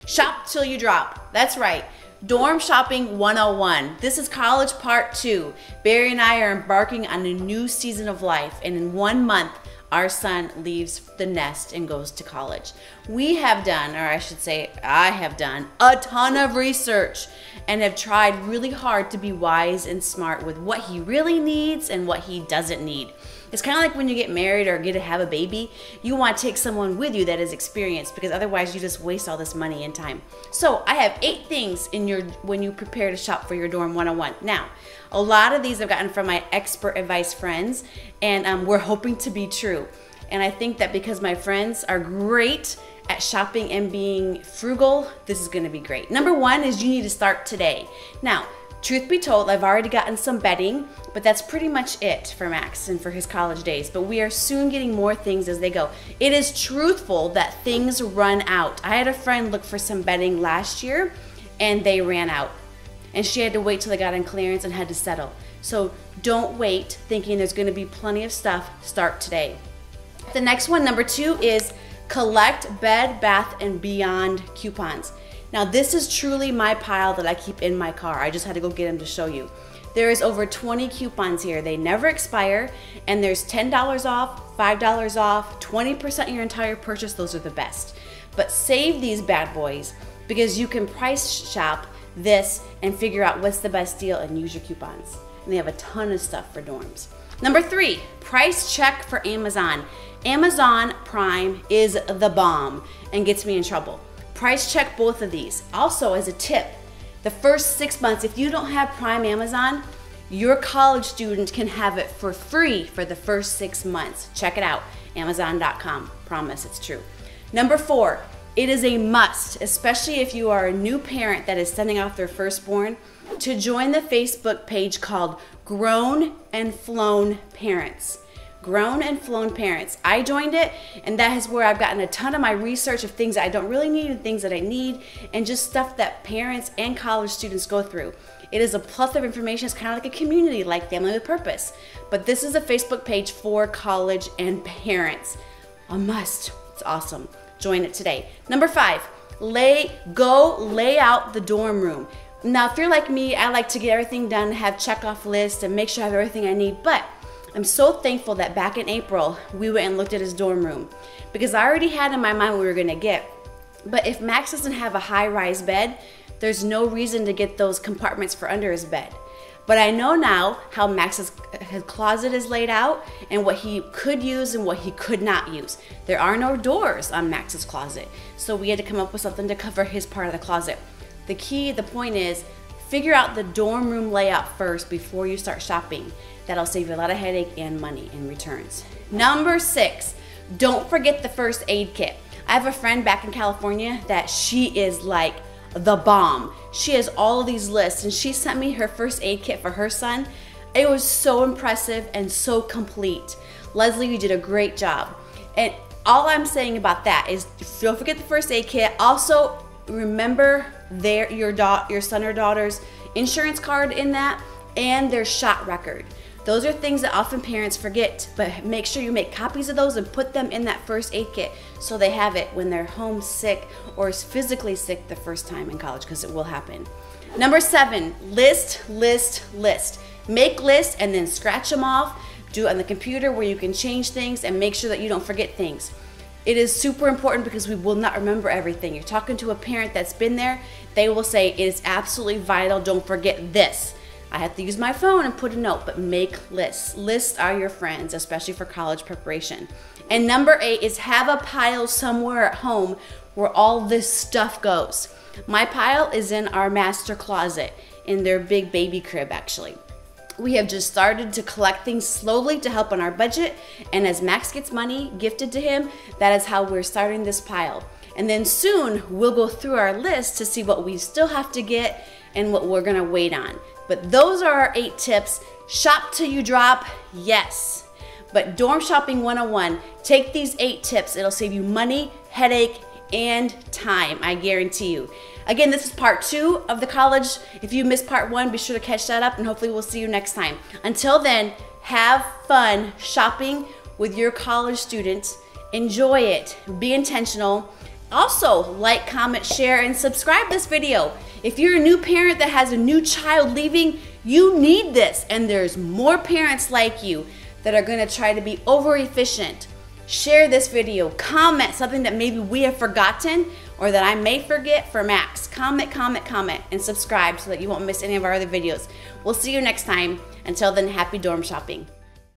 Shop till you drop. That's right. Dorm Shopping 101. This is college part 2. Barry and I are embarking on a new season of life, and in 1 month, our son leaves the nest and goes to college. We have done, or I should say, I have done a ton of research and have tried really hard to be wise and smart with what he really needs and what he doesn't need. It's kind of like when you get married or get to have a baby, you want to take someone with you that is experienced, because otherwise you just waste all this money and time. So I have 8 things in when you prepare to shop for your dorm 101. Now, a lot of these I've gotten from my expert advice friends, and we're hoping to be true. And I think that because my friends are great at shopping and being frugal, this is gonna be great. Number 1 is you need to start today. Now, truth be told, I've already gotten some bedding, but that's pretty much it for Max and for his college days. But we are soon getting more things as they go. It is truthful that things run out. I had a friend look for some bedding last year and they ran out. And she had to wait till they got on clearance and had to settle. So don't wait thinking there's gonna be plenty of stuff. Start today. The next one, number 2, is collect Bed Bath & Beyond coupons. Now this is truly my pile that I keep in my car. I just had to go get them to show you. There is over 20 coupons here. They never expire, and there's $10 off, $5 off, 20% of your entire purchase. Those are the best. But save these bad boys, because you can price shop this and figure out what's the best deal and use your coupons. And they have a ton of stuff for dorms. Number 3, price check for Amazon. Amazon Prime is the bomb and gets me in trouble. Price check both of these. Also, as a tip, the first 6 months, if you don't have Prime Amazon, your college student can have it for free for the first 6 months. Check it out, Amazon.com. Promise, it's true. Number 4, it is a must, especially if you are a new parent that is sending off their firstborn, to join the Facebook page called Grown and Flown Parents. Grown and Flown Parents. I joined it, and that is where I've gotten a ton of my research of things that I don't really need and things that I need, and just stuff that parents and college students go through. It is a plethora of information. It's kind of like a community, like Family with Purpose. But this is a Facebook page for college and parents. A must. It's awesome. Join it today. Number 5, lay out the dorm room. Now, if you're like me, I like to get everything done, have check-off lists, and make sure I have everything I need, but I'm so thankful that back in April, we went and looked at his dorm room, because I already had in my mind what we were gonna get. But if Max doesn't have a high-rise bed, there's no reason to get those compartments for under his bed. But I know now how Max's closet is laid out and what he could use and what he could not use. There are no doors on Max's closet, so we had to come up with something to cover his part of the closet. The point is, figure out the dorm room layout first before you start shopping. That'll save you a lot of headache and money in returns. Number 6, don't forget the first aid kit. I have a friend back in California that she is like the bomb. She has all of these lists, and she sent me her first aid kit for her son. It was so impressive and so complete. Leslie, you did a great job. And all I'm saying about that is don't forget the first aid kit. Also, remember your son or daughter's insurance card in that, and their shot record. Those are things that often parents forget, but make sure you make copies of those and put them in that first aid kit so they have it when they're homesick or is physically sick the first time in college, because it will happen. Number 7, list. Make lists and then scratch them off. Do it on the computer where you can change things, and make sure that you don't forget things. It is super important because we will not remember everything. You're talking to a parent that's been there, they will say it is absolutely vital, don't forget this. I have to use my phone and put a note, but make lists. Lists are your friends, especially for college preparation. And number 8 is have a pile somewhere at home where all this stuff goes. My pile is in our master closet, in their big baby crib actually. We have just started to collect things slowly to help on our budget, and as Max gets money gifted to him, that is how we're starting this pile. And then soon we'll go through our list to see what we still have to get and what we're gonna wait on. But those are our 8 tips. Shop till you drop, yes. But Dorm Shopping 101, take these 8 tips. It'll save you money, headache, and time, I guarantee you. Again, this is part 2 of the college. If you missed part 1, be sure to catch that up, and hopefully we'll see you next time. Until then, have fun shopping with your college students. Enjoy it. Be intentional. Also, like, comment, share, and subscribe this video. If you're a new parent that has a new child leaving, you need this, and there's more parents like you that are gonna try to be over efficient. Share this video, comment something that maybe we have forgotten or that I may forget for Max. Comment, and subscribe so that you won't miss any of our other videos. We'll see you next time. Until then, happy dorm shopping.